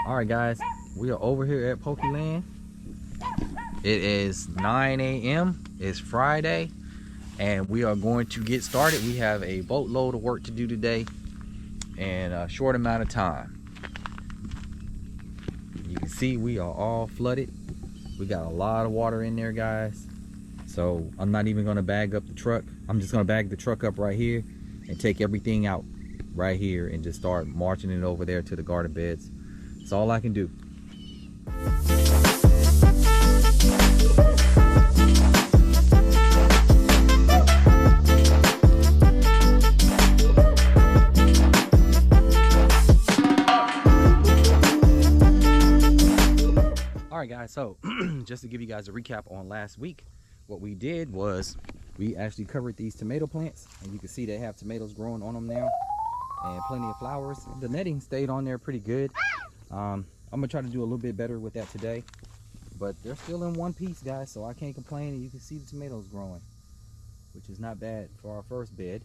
All right, guys, we are over here at Pokeland. It is 9 a.m. It's Friday, and we are going to get started. We have a boatload of work to do today in a short amount of time. You can see we are all flooded. We got a lot of water in there, guys. So I'm not even going to bag up the truck. I'm just going to bag the truck up right here and take everything out right here and just start marching it over there to the garden beds. That's all I can do. All right, guys, so just to give you guys a recap on last week, what we did was we actually covered these tomato plants, and you can see they have tomatoes growing on them now and plenty of flowers. The netting stayed on there pretty good. I'm gonna try to do a little bit better with that today, but they're still in one piece, guys, so I can't complain. And you can see the tomatoes growing, which is not bad for our first bed.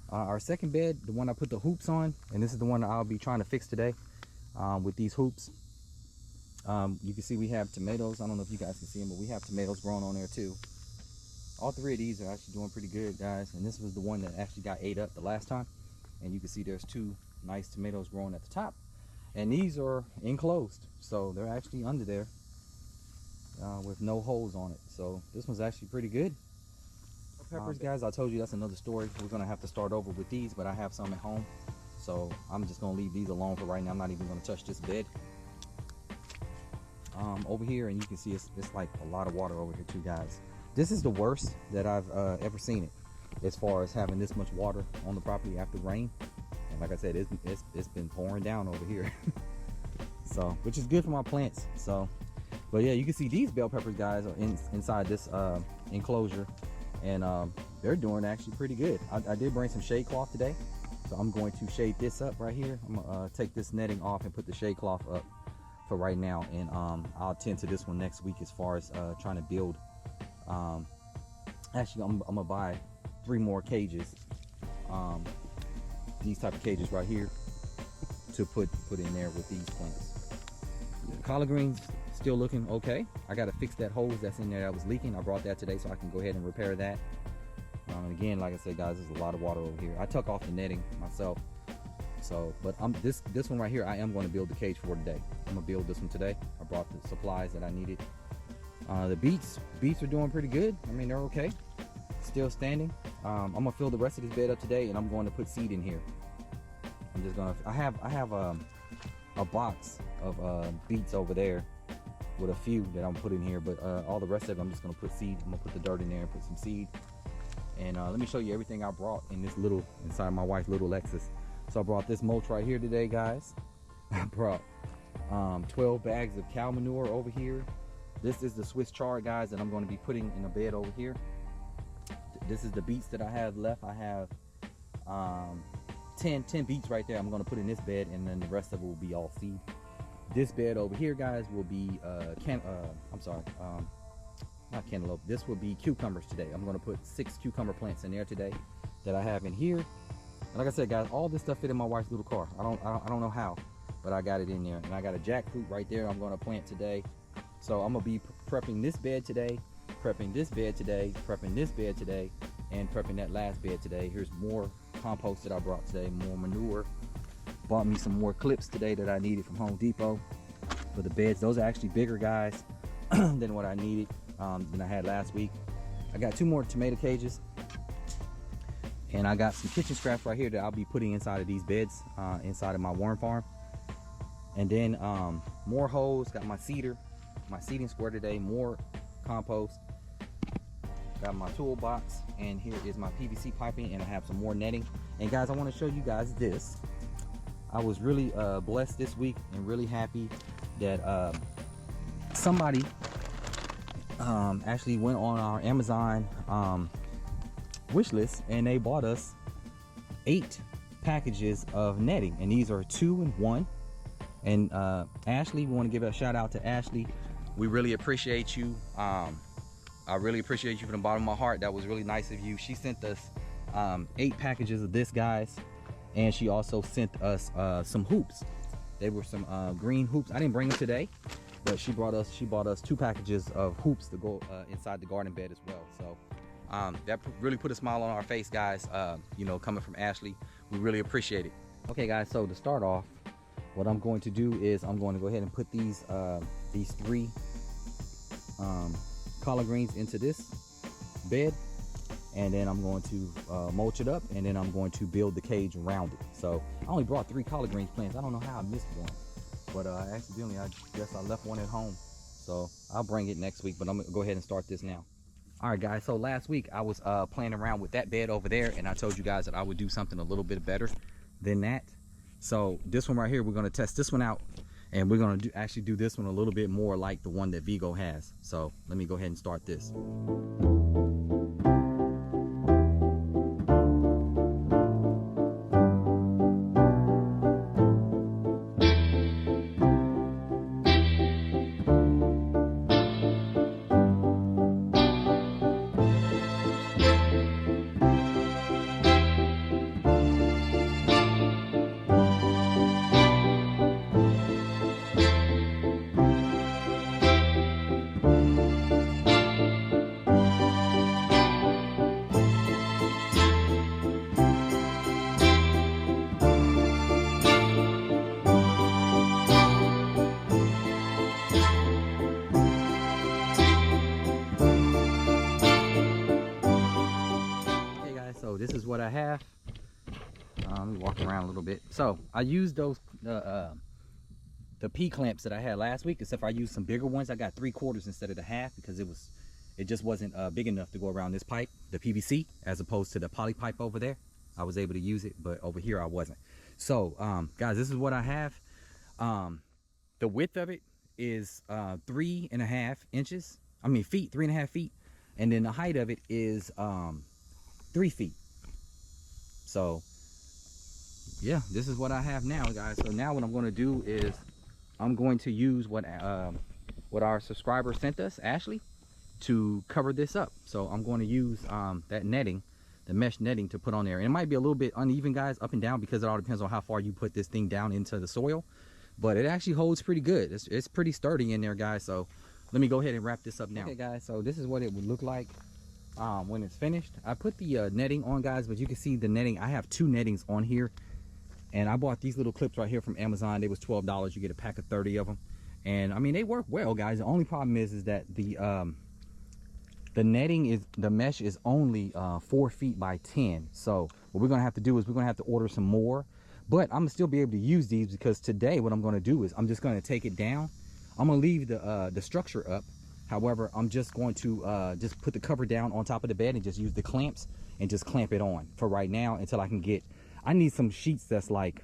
Our second bed, the one I put the hoops on, and this is the one I'll be trying to fix today with these hoops. You can see we have tomatoes. I don't know if you guys can see them, but we have tomatoes growing on there too. All three of these are actually doing pretty good, guys, and this was the one that actually got ate up the last time. And you can see there's two nice tomatoes growing at the top, and these are enclosed, so they're actually under there with no holes on it. So this one's actually pretty good. Peppers, guys, I told you that's another story. We're gonna have to start over with these, but I have some at home, so I'm just gonna leave these alone for right now. I'm not even gonna touch this bed. Over here, and you can see it's like a lot of water over here too, guys. This is the worst that I've ever seen it, as far as having this much water on the property after rain. And like I said, it's been pouring down over here. So, which is good for my plants. So, but yeah, you can see these bell peppers, guys, are inside this enclosure, and they're doing actually pretty good. I did bring some shade cloth today, so I'm going to shade this up right here. I'm gonna take this netting off and put the shade cloth up for right now, and I'll tend to this one next week as far as trying to build. Actually, I'm gonna buy 3 more cages, these type of cages right here, to put in there with these plants. The collard greens still looking okay. I got to fix that hose that's in there that was leaking. I brought that today, so I can go ahead and repair that. Again, like I said, guys, there's a lot of water over here. I took off the netting myself. So, but this one right here, I am going to build the cage for today. I'm gonna build this one today. I brought the supplies that I needed. The beets are doing pretty good. I mean, they're okay, still standing. I'm gonna fill the rest of this bed up today, and I'm going to put seed in here. I'm just gonna. I have a box of beets over there with a few that I'm putting here, but all the rest of it, I'm just gonna put seed. I'm gonna put the dirt in there and put some seed. And let me show you everything I brought in this inside my wife's little Lexus. So I brought this mulch right here today, guys. I brought 12 bags of cow manure over here. This is the Swiss chard, guys, that I'm going to be putting in a bed over here. This is the beets that I have left. I have 10 beets right there. I'm going to put in this bed, and then the rest of it will be all seed. This bed over here, guys, will be not cantaloupe. This will be cucumbers today. I'm going to put 6 cucumber plants in there today that I have in here. And like I said, guys, all this stuff fit in my wife's little car. I don't know how, but I got it in there. And I got a jackfruit right there I'm going to plant today. So I'm going to be prepping this bed today, prepping this bed today, prepping this bed today, and prepping that last bed today. Here's more compost that I brought today, more manure. Bought me some more clips today that I needed from Home Depot for the beds. Those are actually bigger, guys, than what I needed, than I had last week. I got 2 more tomato cages. And I got some kitchen scraps right here that I'll be putting inside of these beds, inside of my worm farm. And then more holes. Got my seeding square today, more compost. Got my toolbox, and here is my PVC piping, and I have some more netting. And guys, I want to show you guys this. I was really blessed this week and really happy that somebody actually went on our Amazon wish list, and they bought us 8 packages of netting, and these are 2 in 1. And Ashley, we want to give a shout out to Ashley. We really appreciate you. I really appreciate you from the bottom of my heart. That was really nice of you. She sent us 8 packages of this, guys, and she also sent us some hoops. They were some green hoops. I didn't bring them today, but she bought us 2 packages of hoops to go inside the garden bed as well. So that really put a smile on our face, guys. You know, coming from Ashley, we really appreciate it. Okay, guys. So to start off, what I'm going to do is I'm going to go ahead and put these 3 collard greens into this bed, and then I'm going to mulch it up, and then I'm going to build the cage around it. So I only brought 3 collard greens plants. I don't know how I missed one, but accidentally I guess I left one at home. So I'll bring it next week, but I'm gonna go ahead and start this now. All right, guys, so last week I was playing around with that bed over there, and I told you guys that I would do something a little bit better than that. So this one right here, we're going to test this one out, and we're going to actually do this one a little bit more like the one that Vigo has. So let me go ahead and start this. This is what I have. Let me walk around a little bit. So I used those the P clamps that I had last week, except I used some bigger ones. I got 3/4 instead of the half because it just wasn't big enough to go around this pipe, the PVC, as opposed to the poly pipe over there. I was able to use it, but over here I wasn't. So guys, this is what I have. The width of it is 3.5 inches. I mean feet, 3.5 feet, and then the height of it is 3 feet. So yeah, this is what I have now, guys. So now what I'm going to do is I'm going to use what our subscriber sent us, Ashley, to cover this up. So I'm going to use that netting, the mesh netting, to put on there. And it might be a little bit uneven, guys, up and down, because it all depends on how far you put this thing down into the soil, but it actually holds pretty good. It's pretty sturdy in there, guys. So let me go ahead and wrap this up now. Okay, guys, so this is what it would look like when it's finished. I put the netting on, guys, but you can see the netting. I have 2 nettings on here, and I bought these little clips right here from Amazon. They was $12. You get a pack of 30 of them, and I mean, they work well, guys. The only problem is that the netting the mesh is only 4 feet by 10. So what we're gonna have to do is we're gonna have to order some more, but I'm gonna still be able to use these, because today what I'm gonna do is I'm just gonna take it down. I'm gonna leave the structure up. However, I'm just going to just put the cover down on top of the bed and just use the clamps and just clamp it on for right now until I can get, I need some sheets that's like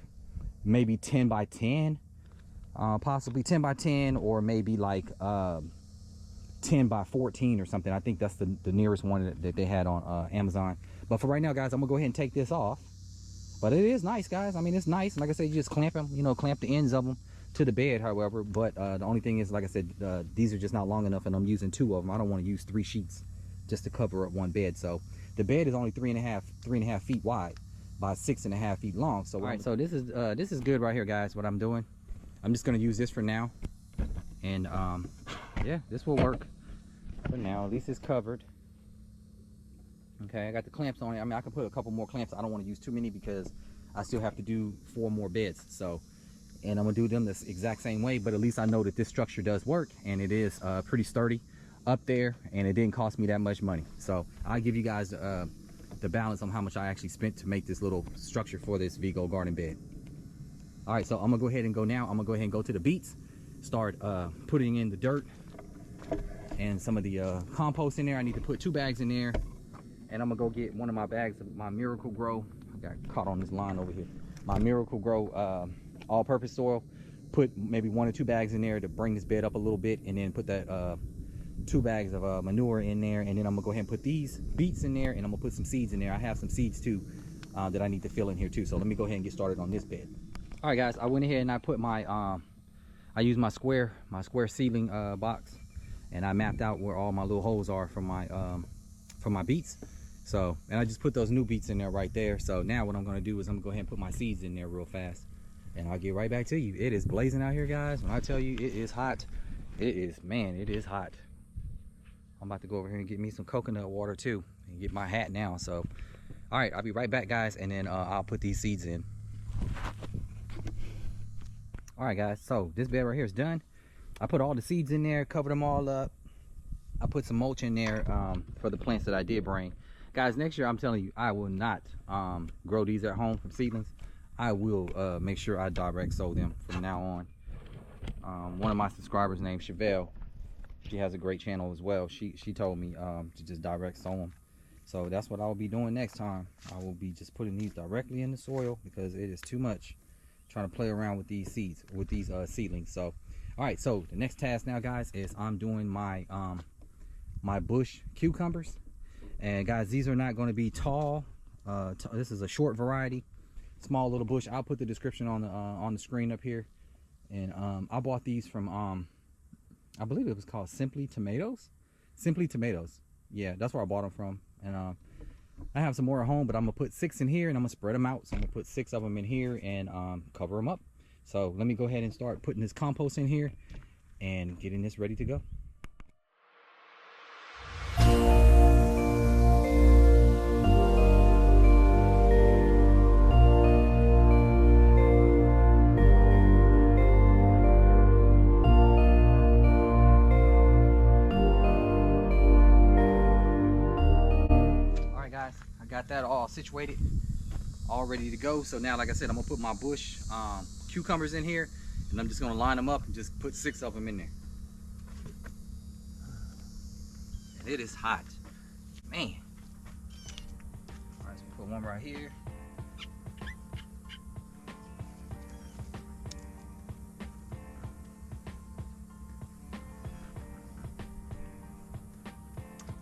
maybe 10 by 10, possibly 10 by 10, or maybe like 10 by 14 or something. I think that's the nearest one that they had on Amazon. But for right now, guys, I'm gonna go ahead and take this off. But it is nice, guys. I mean, it's nice. Like I said, you just clamp them, you know, clamp the ends of them to the bed. However, but the only thing is, like I said, these are just not long enough, and I'm using 2 of them. I don't want to use 3 sheets just to cover up one bed. So the bed is only 3.5 feet wide by 6.5 feet long. So all right, so this is good right here, guys. What I'm doing, I'm just going to use this for now, and yeah, this will work for now. At least it's covered. Okay, I got the clamps on it. I mean, I can put a couple more clamps. I don't want to use too many because I still have to do 4 more beds. So, and I'm gonna do them this exact same way, but at least I know that this structure does work, and it is pretty sturdy up there, and it didn't cost me that much money. So I'll give you guys the balance on how much I actually spent to make this little structure for this Vigo garden bed. All right, so I'm gonna go ahead and go now. I'm gonna go ahead and go to the beets, start putting in the dirt and some of the compost in there. I need to put 2 bags in there, and I'm gonna go get one of my bags of my Miracle Grow. I got caught on this line over here. My Miracle Grow all-purpose soil. Put maybe 1 or 2 bags in there to bring this bed up a little bit, and then put that 2 bags of manure in there, and then I'm gonna go ahead and put these beets in there, and I'm gonna put some seeds in there. I have some seeds too that I need to fill in here too. So let me go ahead and get started on this bed. All right, guys, I went ahead and I put my I used my square seedling box, and I mapped out where all my little holes are for my beets. So, and I just put those new beets in there right there. So now what I'm gonna do is I'm gonna go ahead and put my seeds in there real fast. and I'll get right back to you. It is blazing out here, guys. When I tell you it is hot, it is, man, it is hot. I'm about to go over here and get me some coconut water too, and get my hat now. So, all right, I'll be right back, guys, and then I'll put these seeds in. All right, guys, so this bed right here is done. I put all the seeds in there, covered them all up. I put some mulch in there for the plants that I did bring. Guys, next year, I'm telling you, I will not grow these at home from seedlings. I will make sure I direct sow them from now on. One of my subscribers named Chevelle, she has a great channel as well. She told me to just direct sow them. So that's what I will be doing next time. I will be just putting these directly in the soil because it is too much trying to play around with these seeds, with these seedlings. So, all right, so the next task now, guys, is I'm doing my my bush cucumbers. And guys, these are not going to be tall. This is a short variety, small little bush. I'll put the description on the screen up here. And I bought these from I believe it was called Simply Tomatoes. Simply Tomatoes. Yeah, that's where I bought them from. And I have some more at home, but I'm gonna put 6 in here and I'm gonna spread them out. So I'm gonna put 6 of them in here and cover them up. So let me go ahead and start putting this compost in here and getting this ready to go. Got that all situated, all ready to go. So now, like I said, I'm gonna put my bush cucumbers in here, and I'm just gonna line them up and just put 6 of them in there. And it is hot, man. All right, so put one right here.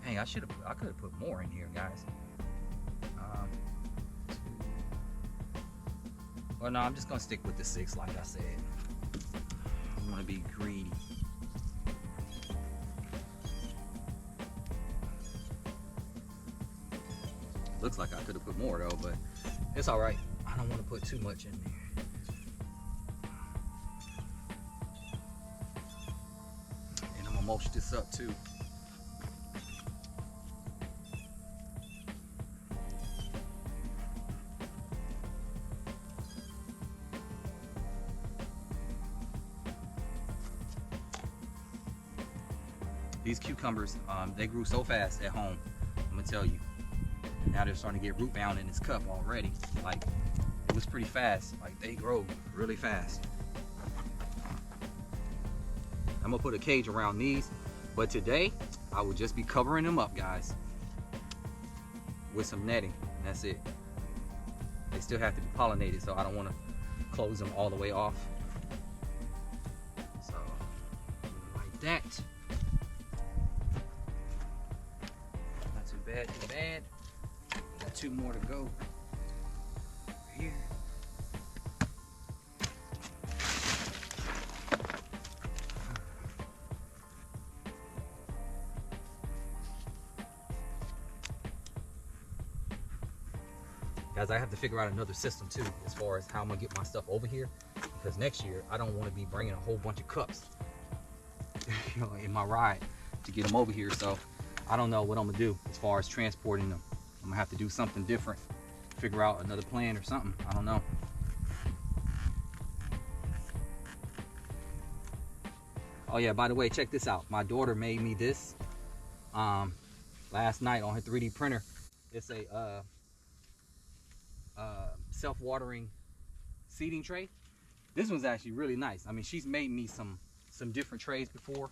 Hey, I could have put more in here, guys. Well, no, I'm just gonna stick with the 6, like I said. I want to be greedy. Looks like I could have put more though, but it's all right. I don't want to put too much in there. And I'm gonna mulch this up too. These cucumbers, they grew so fast at home, I'm gonna tell you. Now they're starting to get root bound in this cup already. Like, it was pretty fast. Like, they grow really fast. I'm gonna put a cage around these, but today I will just be covering them up, guys, with some netting. That's it. They still have to be pollinated, so I don't want to close them all the way off. So, like that. Too bad. Got 2 more to go. Here. Guys, I have to figure out another system too, as far as how I'm gonna get my stuff over here, because next year I don't want to be bringing a whole bunch of cups in my ride to get them over here. So I don't know what I'm gonna do as far as transporting them. I'm gonna have to do something different, figure out another plan or something. I don't know. Oh yeah, by the way, check this out. My daughter made me this last night on her 3D printer. It's a self-watering seeding tray. This one's actually really nice. I mean, she's made me some different trays before.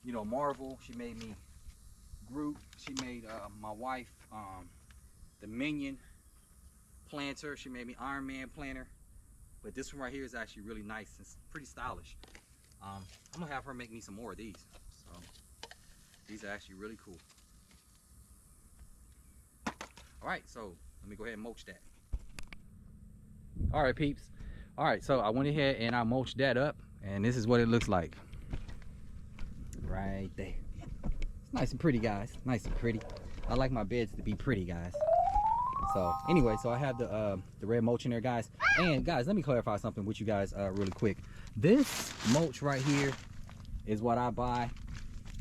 You know, Marvel, she made me Groot, she made my wife the Minion planter, she made me Iron Man planter, but this one right here is actually really nice. It's pretty stylish. I'm gonna have her make me some more of these. So these are actually really cool. All right, so let me go ahead and mulch that. All right, peeps. All right, so I went ahead and I mulched that up, and this is what it looks like right there. It's nice and pretty, guys. Nice and pretty. I like my beds to be pretty, guys. So anyway, so I have the red mulch in there, guys. And guys, let me clarify something with you guys really quick. This mulch right here is what I buy,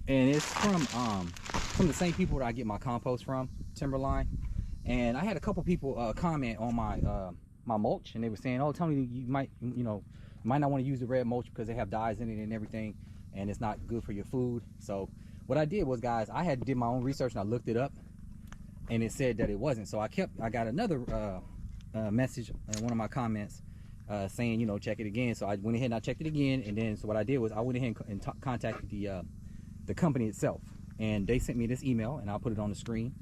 and it's from the same people that I get my compost from, Timberline. And I had a couple people comment on my my mulch, and they were saying, oh, tell me, you might not want to use the red mulch because they have dyes in it and everything, and it's not good for your food. So what I did was, guys, I did my own research and I looked it up, and it said that it wasn't. So I got another message in one of my comments saying, you know, check it again. So I went ahead and I checked it again, and then so what I did was I went ahead and contacted the company itself, and they sent me this email, and I'll put it on the screen.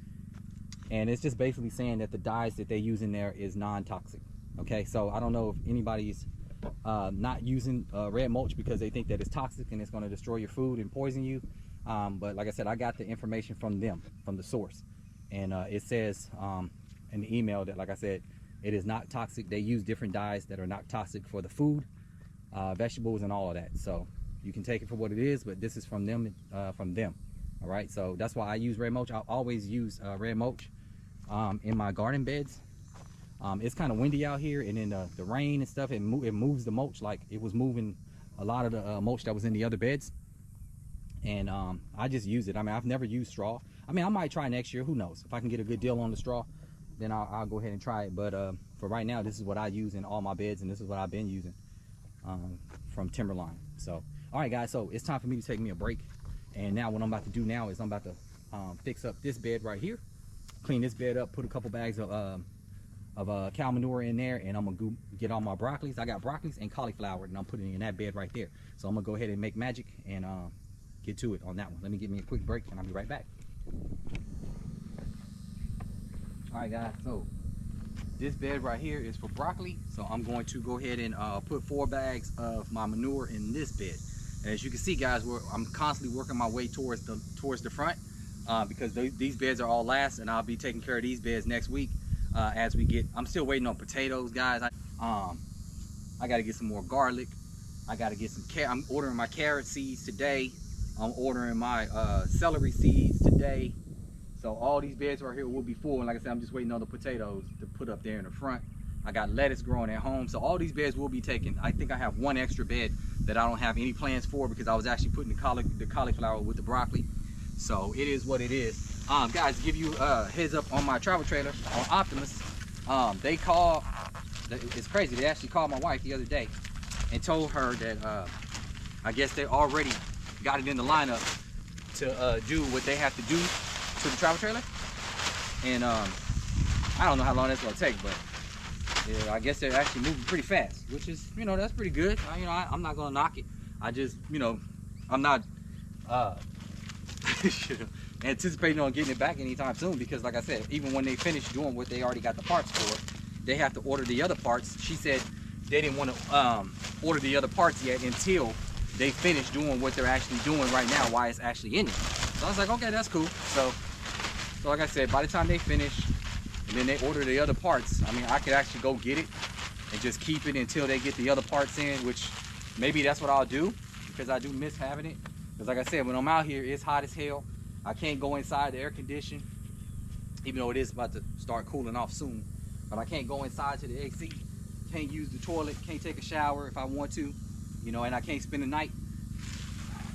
And it's just basically saying that the dyes that they use in there is non-toxic. Okay, so I don't know if anybody's not using red mulch because they think that it's toxic and it's going to destroy your food and poison you. But like I said, I got the information from them, from the source, and it says in the email that, like I said, it is not toxic. They use different dyes that are not toxic for the food, vegetables, and all of that. So you can take it for what it is, but this is from them. All right, so that's why I use red mulch. I always use red mulch in my garden beds. It's kind of windy out here, and in the rain and stuff, it moves the mulch like it was moving a lot of the mulch that was in the other beds. And I just use it. I mean, I've never used straw. I mean, I might try next year. Who knows? If I can get a good deal on the straw, then I'll go ahead and try it. But for right now, this is what I use in all my beds, and this is what I've been using from Timberline. So, all right, guys. So it's time for me to take me a break. And now what I'm about to do now is I'm about to fix up this bed right here, clean this bed up, put a couple bags of cow manure in there, and I'm gonna go get all my broccolis. I got broccolis and cauliflower, and I'm putting it in that bed right there. So I'm gonna go ahead and make magic and get to it on that one. Let me get me a quick break, and I'll be right back. All right, guys. So this bed right here is for broccoli. So I'm going to go ahead and put 4 bags of my manure in this bed. And as you can see, guys, I'm constantly working my way towards the front because these beds are all last, and I'll be taking care of these beds next week as we get. I'm still waiting on potatoes, guys. I got to get some more garlic. I got to get some carrot. I'm ordering my carrot seeds today. I'm ordering my celery seeds today. So all these beds right here will be full, and like I said, I'm just waiting on the potatoes to put up there in the front. I got lettuce growing at home, so all these beds will be taken. I think I have one extra bed that I don't have any plans for because I was actually putting the cauliflower with the broccoli. So it is what it is. Guys, give you a heads up on my travel trailer on Optimus. They called, it's crazy, they actually called my wife the other day and told her that I guess they already got it in the lineup to do what they have to do to the travel trailer. And I don't know how long that's gonna take, but yeah, I guess they're actually moving pretty fast, which is, you know, that's pretty good. I'm not gonna knock it. I just, you know, I'm not anticipating on getting it back anytime soon because, like I said, even when they finish doing what they already got the parts for, they have to order the other parts. She said they didn't want to order the other parts yet until they finish doing what they're actually doing right now, why it's actually in it. So I was like, okay, that's cool. So like I said, by the time they finish and then they order the other parts, I mean, I could actually go get it and just keep it until they get the other parts in, which maybe that's what I'll do because I do miss having it. Because like I said, when I'm out here, it's hot as hell. I can't go inside the air condition, even though it is about to start cooling off soon. But I can't go inside to the AC, can't use the toilet, can't take a shower if I want to, you know, and I can't spend the night.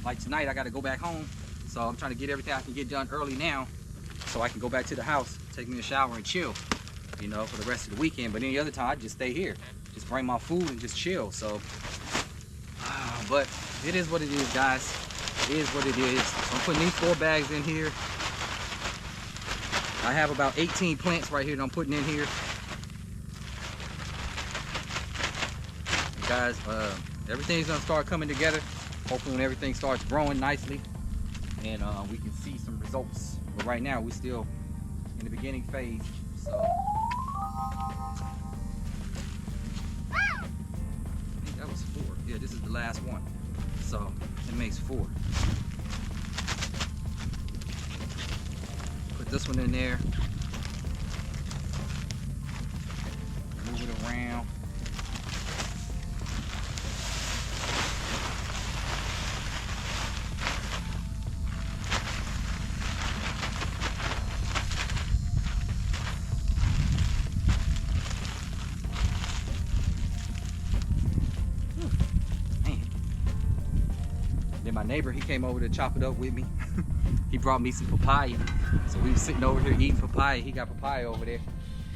Like tonight, I got to go back home. So I'm trying to get everything I can get done early now so I can go back to the house, take me a shower and chill, you know, for the rest of the weekend. But any other time, I just stay here, just bring my food and just chill. So, but it is what it is, guys. It is what it is. So I'm putting these 4 bags in here. I have about 18 plants right here that I'm putting in here. And guys, everything's gonna start coming together. Hopefully when everything starts growing nicely and we can see some results. But right now we're still in the beginning phase. So I think that was 4. Yeah, this is the last one. So it makes 4. Put this one in there. Move it around. neighbor, he came over to chop it up with me. He brought me some papaya. So we were sitting over here eating papaya. He got papaya over there.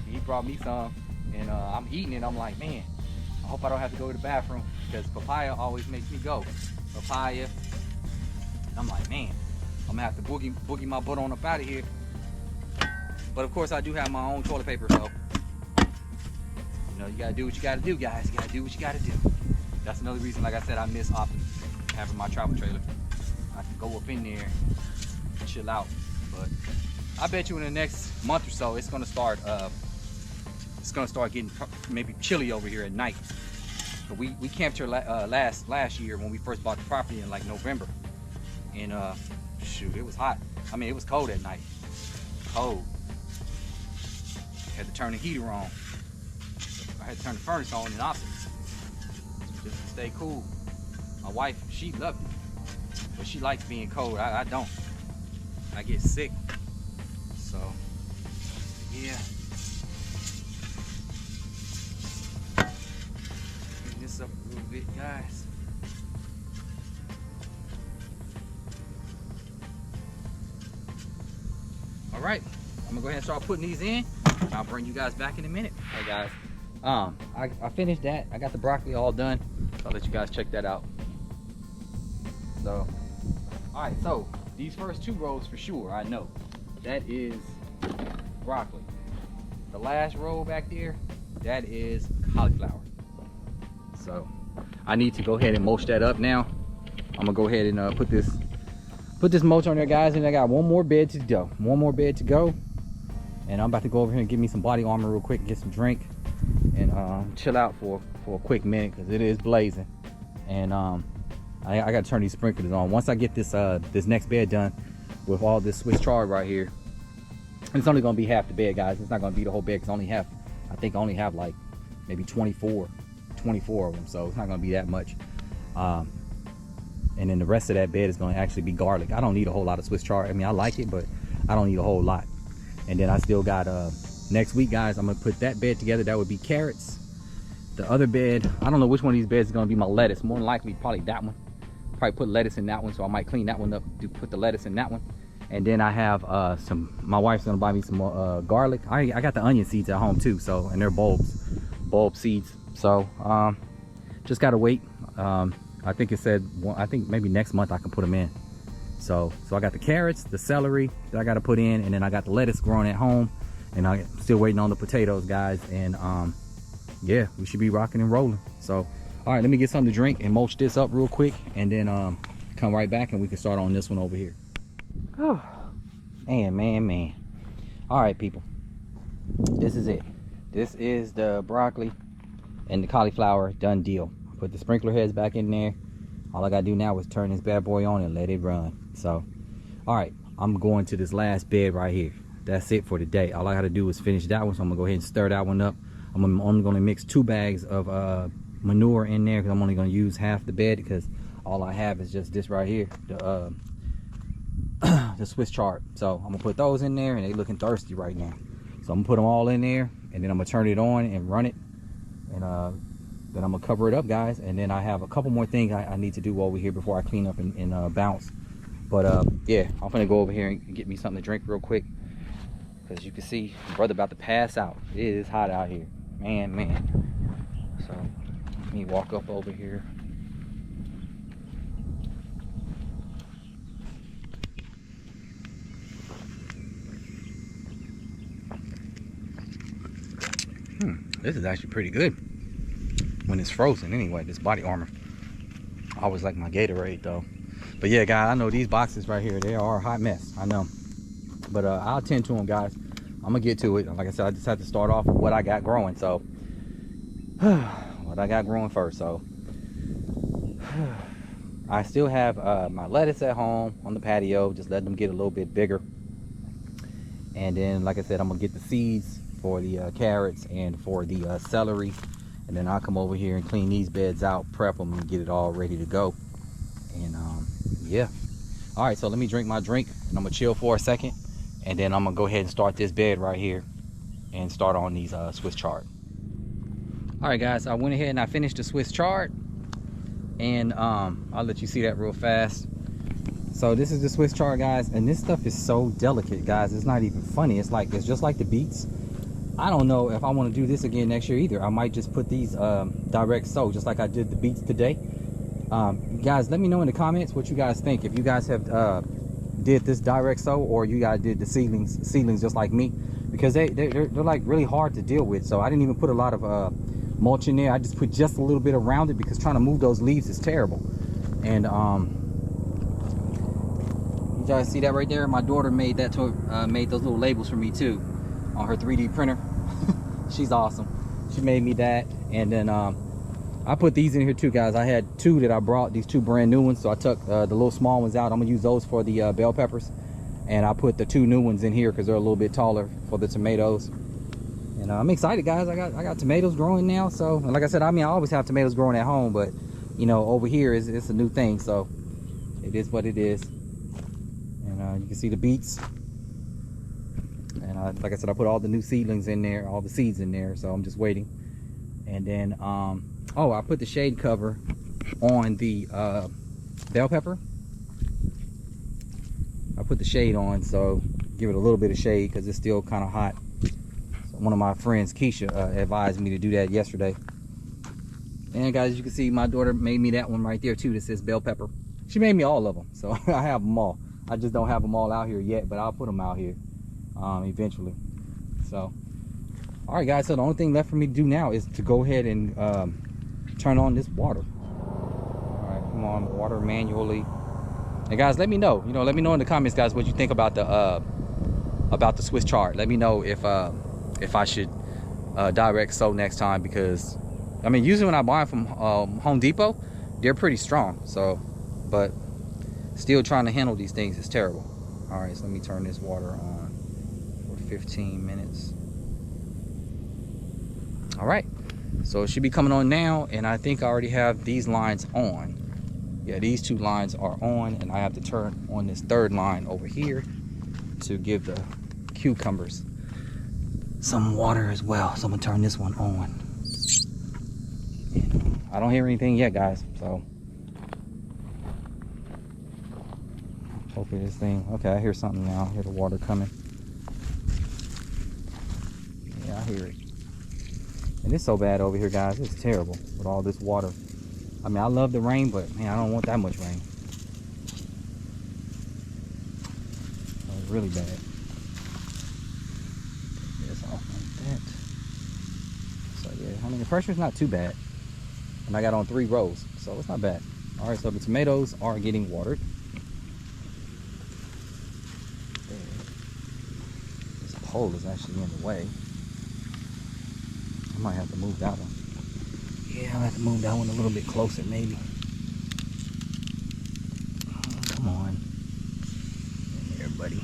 He brought me some, and I'm eating it. I'm like, man, I hope I don't have to go to the bathroom, because papaya always makes me go. Papaya. And I'm like, man, I'm gonna have to boogie my butt on up out of here. But of course, I do have my own toilet paper, so you know, you gotta do what you gotta do, guys. You gotta do what you gotta do. That's another reason, like I said, I miss often having my travel trailer. I can go up in there and chill out. But I bet you in the next month or so, it's gonna start getting maybe chilly over here at night. But we camped here last year when we first bought the property in like November, and shoot, it was hot. I mean, it was cold at night. Cold. Had to turn the heater on. I had to turn the furnace on in options just to stay cool. My wife, she loved it, but she likes being cold. I don't. I get sick. So yeah. Clean this up a little bit, guys. All right, I'm gonna go ahead and start putting these in. I'll bring you guys back in a minute. Hey guys, I finished that. I got the broccoli all done. So I'll let you guys check that out. So, all right, so these first 2 rows for sure, I know that is broccoli. The last row back there, that is cauliflower. So I need to go ahead and mulch that up now. I'm gonna go ahead and put this mulch on there, guys, and I got one more bed to go. And I'm about to go over here and get me some body armor real quick and get some drink and chill out for a quick minute, because it is blazing. And I gotta turn these sprinklers on. Once I get this this next bed done with all this Swiss chard right here, and it's only gonna be half the bed, guys. It's not gonna be the whole bed, because I think I only have like maybe 24 of them, so it's not gonna be that much. And then the rest of that bed is gonna actually be garlic. I don't need a whole lot of Swiss chard. I mean, I like it, but I don't need a whole lot. And then I still got next week, guys, I'm gonna put that bed together. That would be carrots. The other bed, I don't know which one of these beds is gonna be my lettuce. More than likely, probably that one. Probably put lettuce in that one, so I might clean that one up, put the lettuce in that one. And then I have my wife's gonna buy me some garlic. I got the onion seeds at home too, so, and they're bulb seeds. So just gotta wait. I think it said, I think maybe next month I can put them in. So I got the carrots, the celery that I got to put in, and then I got the lettuce growing at home, and I'm still waiting on the potatoes, guys. And yeah, we should be rocking and rolling. So all right, let me get something to drink and mulch this up real quick, and then come right back and we can start on this one over here. Oh man. All right, people, this is it. This is the broccoli and the cauliflower, done deal. Put the sprinkler heads back in there. All I gotta do now is turn this bad boy on and let it run. So all right, I'm going to this last bed right here. That's it for today. All I gotta do is finish that one, so I'm gonna go ahead and stir that one up. I'm only gonna mix 2 bags of manure in there, because I'm only gonna use half the bed, because all I have is just this right here, the Swiss chard. So I'm gonna put those in there, and they looking thirsty right now. So I'm gonna put them all in there, and then I'm gonna turn it on and run it, and then I'm gonna cover it up, guys. And then I have a couple more things I need to do over here before I clean up and bounce. But yeah, I'm gonna go over here and get me something to drink real quick, because you can see brother about to pass out. It is hot out here, man. So let me walk up over here. This is actually pretty good when it's frozen anyway, this body armor. I always like my Gatorade though. But yeah, guys, I know these boxes right here, they are a hot mess, I know. But I'll tend to them, guys. I'm gonna get to it. Like I said, I just have to start off with what I got growing. So what I got growing first. So I still have my lettuce at home on the patio, just let them get a little bit bigger. And then, like I said, I'm gonna get the seeds for the carrots and for the celery, and then I'll come over here and clean these beds out, prep them, and get it all ready to go. And yeah, all right, so let me drink my drink, and I'm gonna chill for a second, and then I'm gonna go ahead and start this bed right here and start on these Swiss chard. All right, guys, I went ahead and I finished the Swiss chard, and I'll let you see that real fast. So this is the Swiss chard, guys, and this stuff is so delicate, guys. It's not even funny. It's just like the beets. I don't know if I want to do this again next year either. I might just put these direct sow, just like I did the beets today. Guys, let me know in the comments what you guys think. If you guys have did this direct sow, or you guys did the seedlings just like me, because they're like really hard to deal with. So I didn't even put a lot of mulch in there. I just put just a little bit around it, because trying to move those leaves is terrible. And you guys see that right there? My daughter made that made those little labels for me too on her 3D printer. She's awesome. She made me that. And then I put these in here too, guys. I had two that I brought, these two brand new ones, so I took the little small ones out. I'm gonna use those for the bell peppers, and I put the two new ones in here because they're a little bit taller for the tomatoes. And I'm excited, guys. I got tomatoes growing now. So, and like I said, I mean, I always have tomatoes growing at home, but you know, over here it's a new thing, so it is what it is. And you can see the beets. And like I said, I put all the new seedlings in there, all the seeds in there, so I'm just waiting. And then oh, I put the shade cover on the bell pepper. I put the shade on, so give it a little bit of shade because it's still kind of hot. So one of my friends, Keisha, advised me to do that yesterday. And guys, as you can see, my daughter made me that one right there too that says bell pepper. She made me all of them, so I have them all. I just don't have them all out here yet, but I'll put them out here eventually. So, all right, guys. So the only thing left for me to do now is to go ahead and turn on this water. All right, come on, water manually. And guys, let me know. You know, let me know in the comments, guys, what you think about the Swiss chard. Let me know if I should direct sow next time, because I mean, usually when I buy them from Home Depot, they're pretty strong. So, but still trying to handle these things is terrible. All right, so let me turn this water on for 15 minutes. All right, so it should be coming on now, and I think I already have these lines on. Yeah, these two lines are on, and I have to turn on this third line over here to give the cucumbers some water as well. So I'm gonna turn this one on. And I don't hear anything yet, guys, so hopefully this thing, okay, I hear something now. I hear the water coming. Yeah, I hear it. And it's so bad over here, guys. It's terrible with all this water. I mean, I love the rain, but man, I don't want that much rain. It's really bad. It's off like that. So yeah, I mean, the pressure's not too bad. And I got on 3 rows, so it's not bad. All right, so the tomatoes are getting watered. This pole is actually in the way. I might have to move that one. Yeah, I'll have to move that one a little bit closer, maybe. Oh, come on. In there, buddy.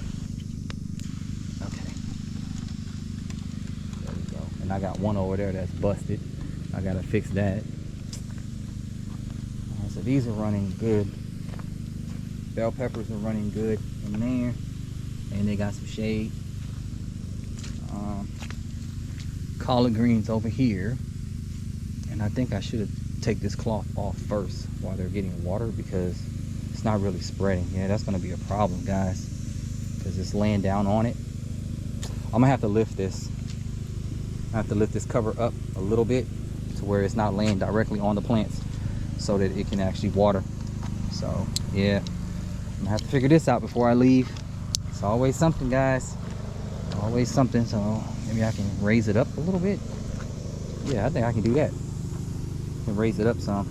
Okay. There we go. And I got one over there that's busted. I gotta fix that. Alright, so these are running good. Bell peppers are running good in there. And they got some shade. Collard greens over here. And I think I should take this cloth off first while they're getting water, because it's not really spreading. Yeah, that's going to be a problem, guys, because it's laying down on it. I'm going to have to lift this. I have to lift this cover up a little bit to where it's not laying directly on the plants so that it can actually water. So, yeah, I'm going to have to figure this out before I leave. It's always something, guys. Always something. So maybe I can raise it up a little bit. Yeah, I think I can do that. Raise it up some.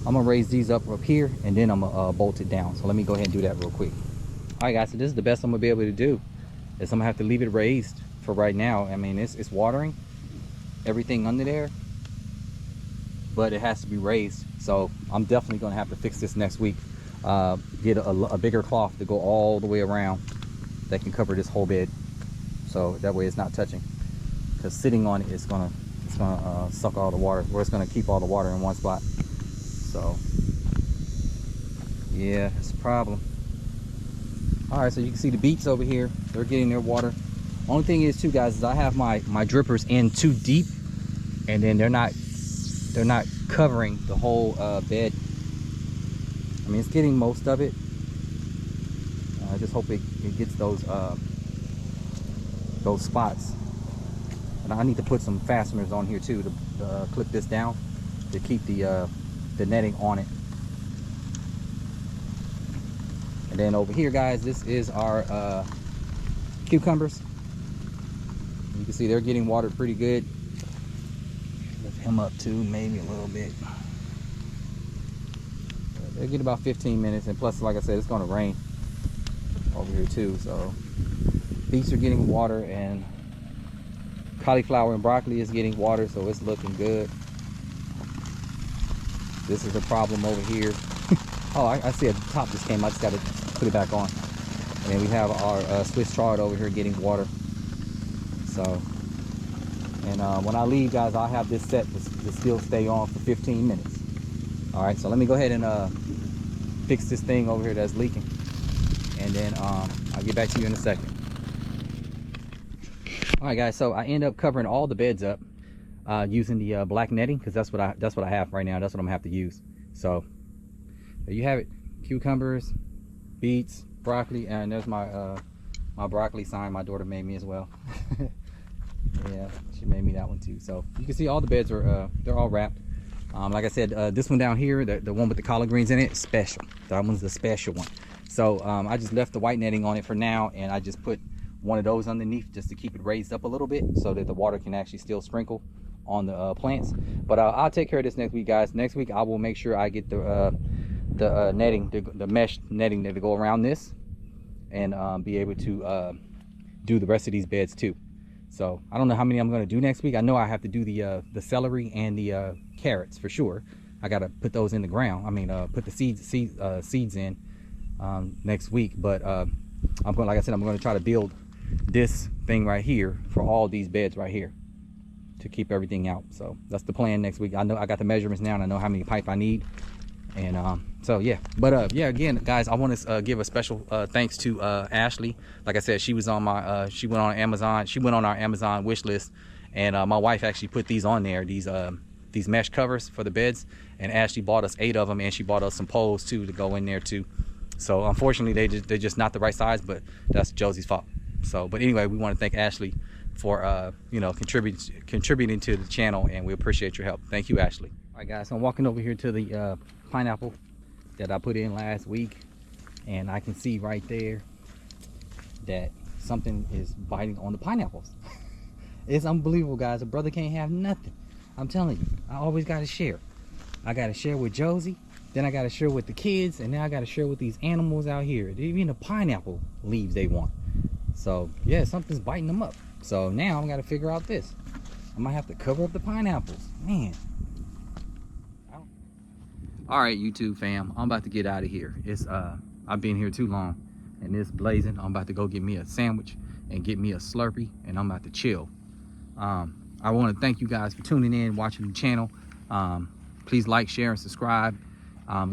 I'm gonna raise these up here, and then I'm gonna bolt it down. So let me go ahead and do that real quick. All right, guys, so this is the best I'm gonna be able to do, is I'm gonna have to leave it raised for right now. I mean, it's watering everything under there, but it has to be raised. So I'm definitely gonna have to fix this next week. Get a bigger cloth to go all the way around that can cover this whole bed, so that way it's not touching, because sitting on it is gonna suck all the water, or it's gonna keep all the water in one spot. So yeah, it's a problem. All right, so you can see the beets over here, they're getting their water. Only thing is too, guys, is I have my drippers in too deep, and then they're not covering the whole bed. I mean, it's getting most of it, I just hope it gets those spots. And I need to put some fasteners on here too to clip this down to keep the netting on it. And then over here, guys, this is our cucumbers. You can see they're getting watered pretty good. Lift him up too, maybe a little bit. They get about 15 minutes, and plus, like I said, it's going to rain over here too. So beets are getting water, and cauliflower and broccoli is getting water, so it's looking good. This is a problem over here. Oh, I see a top just came. I just got to put it back on. And then we have our Swiss chard over here getting water. So, and when I leave, guys, I'll have this set to still stay on for 15 minutes. All right, so let me go ahead and fix this thing over here that's leaking, and then I'll get back to you in a second. All right, guys, so I end up covering all the beds up using the black netting, because that's what I have right now. That's what I'm gonna have to use. So there you have it: cucumbers, beets, broccoli, and there's my my broccoli sign my daughter made me as well. Yeah, she made me that one too. So you can see all the beds are they're all wrapped. Like I said, this one down here, the one with the collard greens in it, special. That one's the special one. So I just left the white netting on it for now, and I just put one of those underneath just to keep it raised up a little bit so that the water can actually still sprinkle on the plants. But I'll take care of this next week, guys. Next week I will make sure I get the netting, the mesh netting to go around this, and be able to do the rest of these beds too. So I don't know how many I'm going to do next week. I know I have to do the celery and the carrots for sure. I got to put those in the ground. I mean, put the seeds in next week. But I'm going, like I said, I'm going to try to build this thing right here for all these beds right here to keep everything out. So that's the plan next week. I know I got the measurements now, and I know how many pipe I need. And so yeah, but yeah, again, guys, I want to give a special thanks to Ashley. Like I said, she was on my she went on Amazon. She went on our Amazon wish list, and my wife actually put these on there, these mesh covers for the beds, and Ashley bought us 8 of them, and she bought us some poles too to go in there too. So unfortunately, they're just not the right size, but that's Josie's fault. So, but anyway, we want to thank Ashley for you know, contributing to the channel, and we appreciate your help. Thank you, Ashley. All right, guys, so I'm walking over here to the pineapple that I put in last week, and I can see right there that something is biting on the pineapples. It's unbelievable, guys. A brother can't have nothing. I'm telling you, I always got to share. I got to share with Josie, then I got to share with the kids, and now I got to share with these animals out here. Even the pineapple leaves they want. So yeah, something's biting them up. So now I'm got to figure out this. I might have to cover up the pineapples, man. All right, YouTube fam, I'm about to get out of here. It's I've been here too long, and it's blazing. I'm about to go get me a sandwich and get me a Slurpee, and I'm about to chill. I want to thank you guys for tuning in, watching the channel. Please like, share, and subscribe.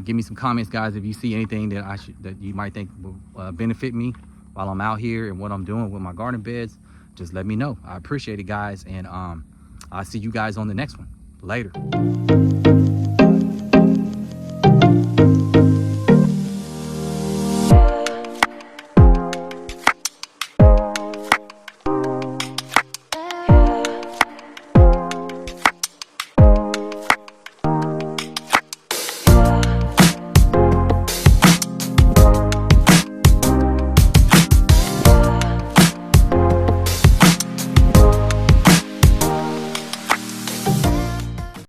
Give me some comments, guys, if you see anything that you might think will benefit me while I'm out here and what I'm doing with my garden beds. Just let me know. I appreciate it, guys, and I'll see you guys on the next one. Later.